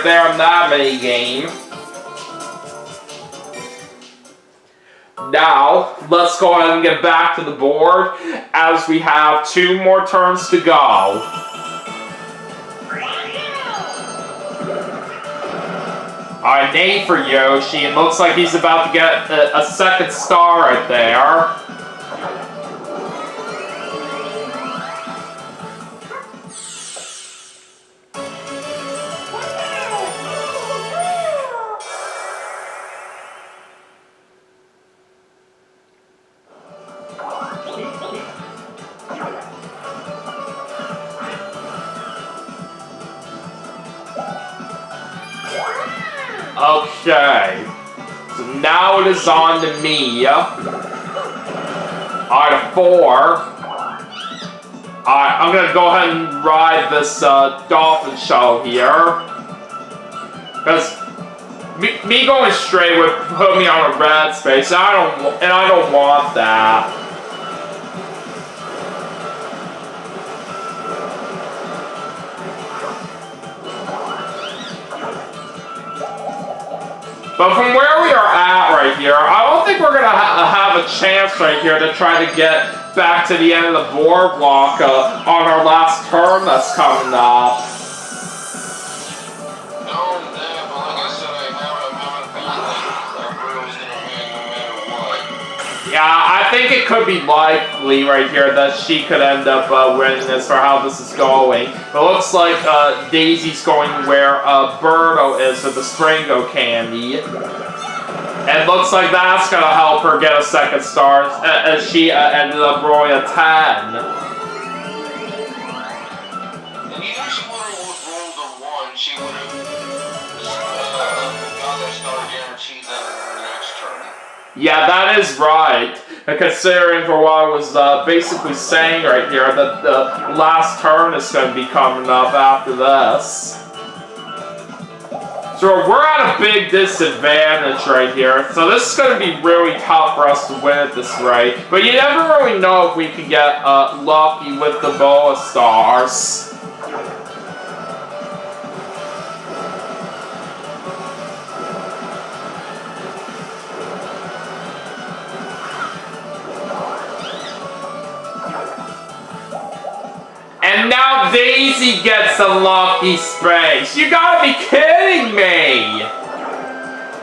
there in that mini game. Now, let's go ahead and get back to the board as we have 2 more turns to go. Alright, name for Yoshi. It looks like he's about to get a second star right there. Okay, so now it is on to me. Alright, a 4. Alright, I'm gonna go ahead and ride this dolphin show here. Because me going straight would put me on a red space, and I don't want that. But from where we are at right here, I don't think we're going to have a chance right here to try to get back to the end of the boardwalk on our last turn that's coming up. No, but like I said, I'm having a feeling that Bruno's going to win no matter what. Yeah, I think it could be likely right here that she could end up winning this for how this is going. But it looks like Daisy's going where Birdo is with the Springo candy. And it looks like that's going to help her get a second star as she ended up rolling a 10. And even if she would have rolled a 1, she would have got that star guaranteed then in the next turn. Yeah, that is right. Considering for what I was basically saying right here, that the last turn is going to be coming up after this. So we're at a big disadvantage right here. So this is going to be really tough for us to win at this rate. But you never really know if we can get lucky with the Boa Stars. And now Daisy gets a lucky space. You gotta be kidding me! I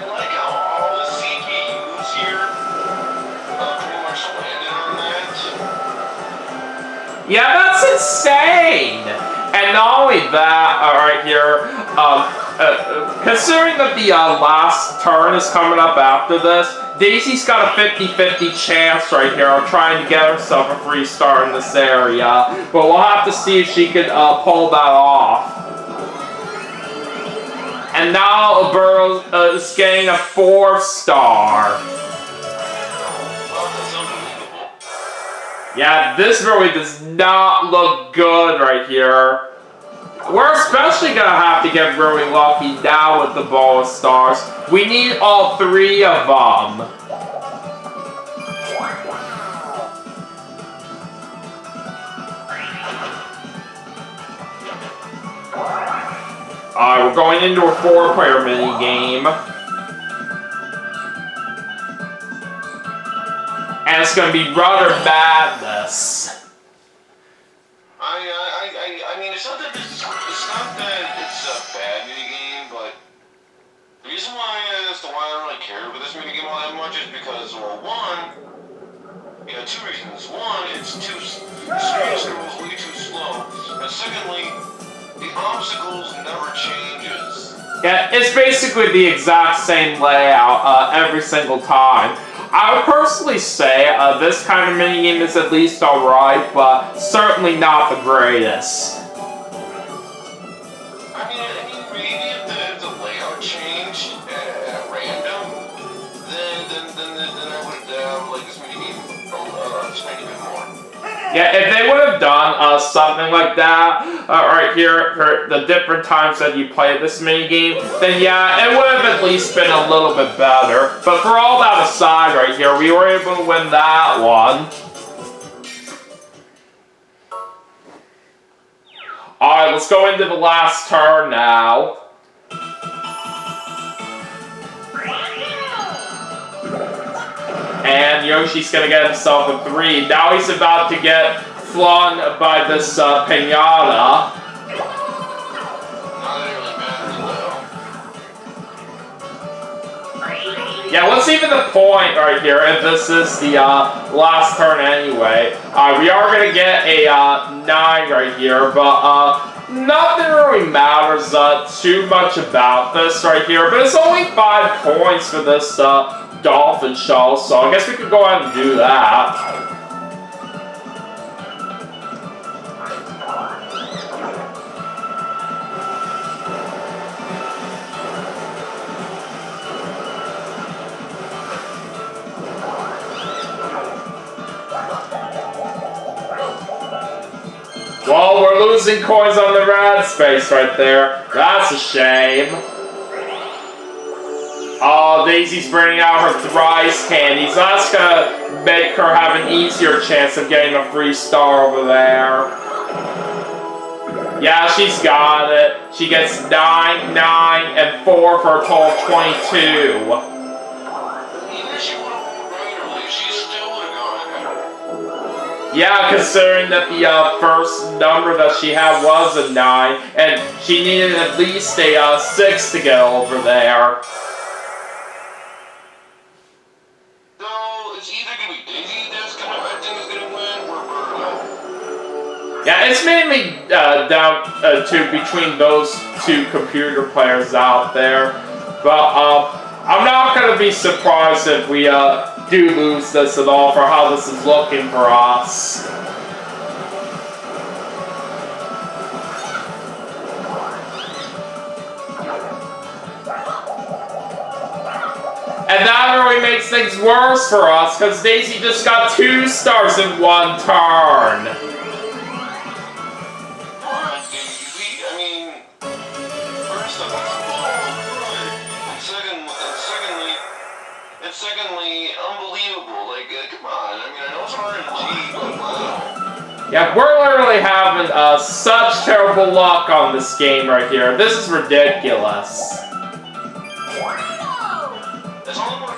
like how all the CPUs here pretty much landed on that. Yeah, that's insane! And not only that, right here, considering that the last turn is coming up after this, Daisy's got a 50-50 chance right here of trying to get herself a free star in this area. But we'll have to see if she can pull that off. And now Burrow is getting a 4th star. Yeah, this really does not look good right here. We're especially going to have to get really lucky now with the Boa Stars. We need all 3 of them. Alright, we're going into a 4-player mini-game. And it's going to be Rudder Madness. I mean, it's not that it's a bad minigame, but the reason why as to why I don't really care about this minigame all that much is because, well, 2 reasons. 1, it's too scrolls way too slow, and secondly, the obstacles never changes. Yeah, it's basically the exact same layout every single time. I would personally say this kind of minigame is at least alright, but certainly not the greatest. I mean, maybe if the layout changed at random, then I would like this minigame just make it a bit more. Yeah, if they would have done something like that right here for the different times that you play this minigame, then yeah, it would have at least been a little bit better. But for all that aside right here, we were able to win that one. Alright, let's go into the last turn now. Yoshi's gonna get himself a 3. Now he's about to get flung by this pinata. Yeah, what's even the point right here if this is the last turn anyway? We are going to get a 9 right here, but nothing really matters too much about this right here. But it's only 5 points for this dolphin shell, so I guess we could go ahead and do that. Well, we're losing coins on the red space right there. That's a shame. Oh, Daisy's bringing out her Thrice candies. That's gonna make her have an easier chance of getting a free star over there. Yeah, she's got it. She gets 9, 9, and 4 for a total of 22. Yeah, considering that the first number that she had was a 9, and she needed at least a 6 to get over there. So, it's either going to be Daisy that's I think is going to win, or Birdo. Yeah, it's mainly down to between those 2 computer players out there. But I'm not going to be surprised if we do lose this at all for how this is looking for us. And that really makes things worse for us, because Daisy just got 2 stars in 1 turn. I mean, first of all, and secondly, unbelievable. Like, come on. I mean, I know it's RNG, but wow. Yeah, we're literally having such terrible luck on this game right here. This is ridiculous. There's all more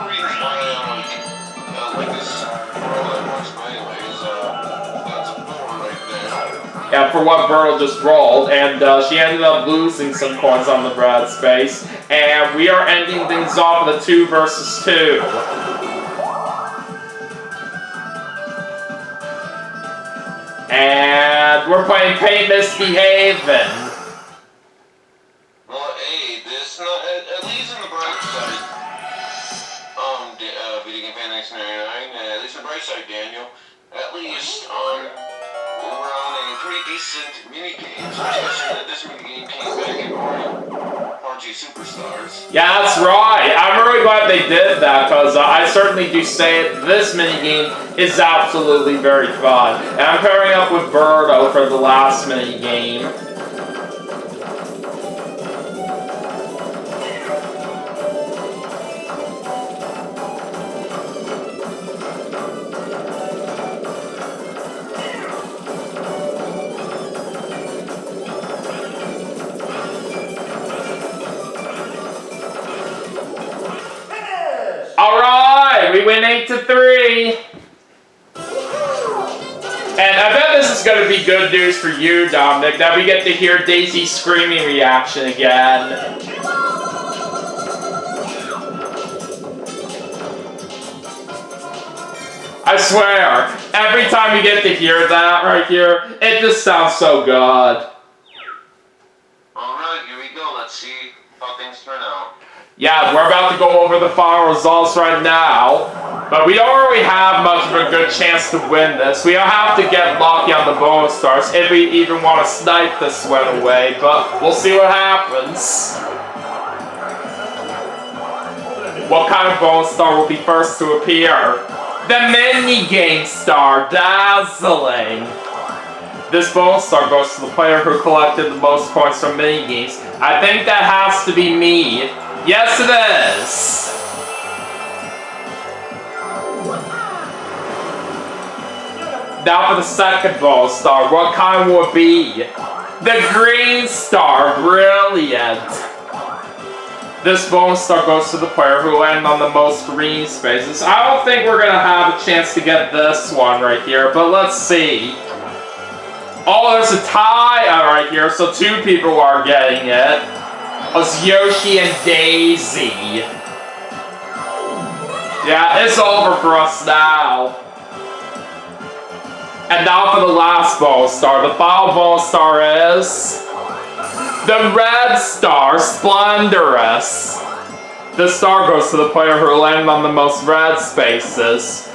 reasons why I like this world that much, but anyways, that's a 4 right there. Yeah, for what Birdo just rolled, and she ended up losing some coins on the red space, and we are ending things off with a 2 versus 2. And we're playing Paint Misbehavin'. Well, hey, this not at least in the bright side. Video Game Fan 999. At least the bright side, Daniel. At least we're on a pretty decent minigame, especially that this minigame came back in RNG Superstars. Yeah, that's right. I'm really glad they did that, because I certainly do say it. This minigame is absolutely very fun. And I'm pairing up with Birdo for the last minigame. Alright, we win 8-3. And I bet this is going to be good news for you, Dominic, that we get to hear Daisy's screaming reaction again. I swear, every time we get to hear that right here, it just sounds so good. Alright, here we go. Let's see how things turn out. Yeah, we're about to go over the final results right now, but we don't really have much of a good chance to win this. We don't have to get lucky on the bonus stars if we even want to snipe this one away, but we'll see what happens. What kind of bonus star will be first to appear? The minigame star, dazzling. This bonus star goes to the player who collected the most points from minigames. I think that has to be me. Yes, it is! Now for the second bonus star, what kind will it be? The green star, brilliant! this bonus star goes to the player who landed on the most green spaces. I don't think we're gonna have a chance to get this one right here, but let's see. Oh, there's a tie right here, so 2 people are getting it. It's Yoshi and Daisy. Yeah, it's over for us now. And now for the last bonus star. The final bonus star is the red star, Splendorous. This star goes to the player who landed on the most red spaces.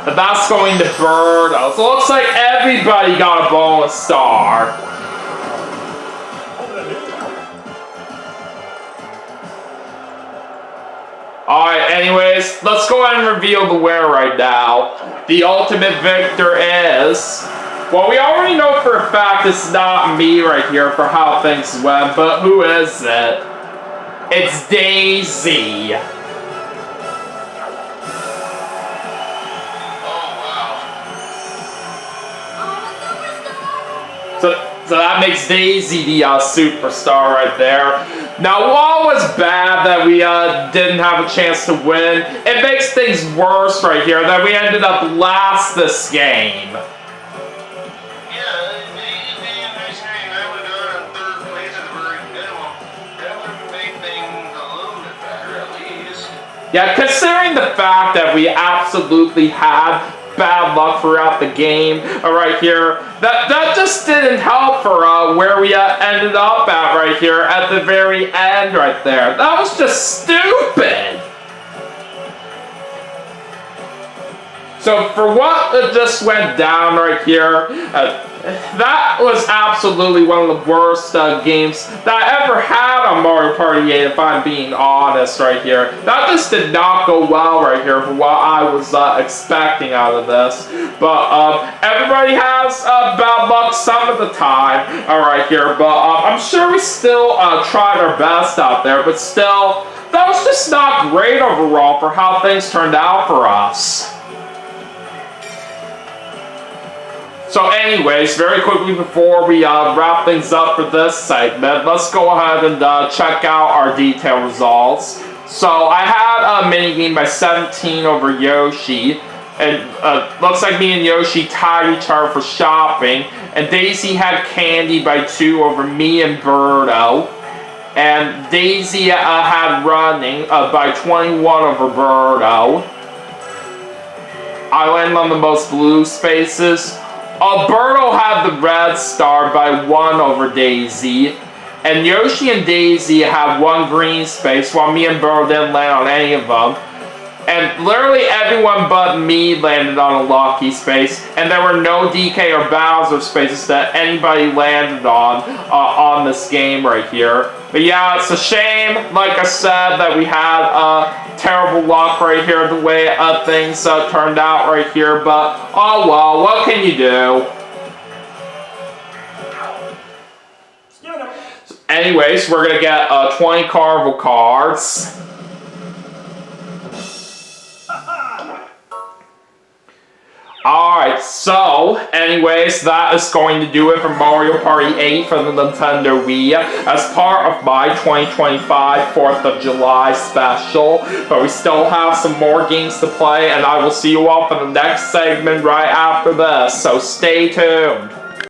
And that's going to Birdo. So it looks like everybody got a bonus star. Alright, anyways, let's go ahead and reveal the winner right now. The ultimate victor is... Well, we already know for a fact it's not me right here for how things went, but who is it? It's Daisy. So that makes Daisy the superstar right there. Now, while it was bad that we didn't have a chance to win, it makes things worse right here that we ended up last this game. Yeah, considering the fact that we absolutely had bad luck throughout the game right here, that just didn't help for where we ended up at right here at the very end right there. That was just stupid. So for what just went down right here, that was absolutely one of the worst games that I ever had on Mario Party 8, if I'm being honest right here. That just did not go well right here for what I was expecting out of this. But everybody has bad luck some of the time right here. But I'm sure we still tried our best out there. But still, that was just not great overall for how things turned out for us. So anyways, very quickly before we wrap things up for this segment, let's go ahead and check out our detailed results. So I had a minigame by 17 over Yoshi, and looks like me and Yoshi tied each other for shopping, and Daisy had candy by 2 over me and Birdo, and Daisy had running by 21 over Birdo. I landed on the most blue spaces. Birdo had the red star by 1 over Daisy, and Yoshi and Daisy had 1 green space, while me and Birdo didn't land on any of them. And literally everyone but me landed on a lucky space, and there were no DK or Bowser spaces that anybody landed on this game right here. But yeah, it's a shame, like I said, that we had terrible luck right here, the way things turned out right here, but oh well, what can you do? Anyways, we're gonna get 20 Carnival cards. Alright, so, anyways, that is going to do it for Mario Party 8 for the Nintendo Wii as part of my 2025 4th of July special. But we still have some more games to play, and I will see you all for the next segment right after this, so stay tuned.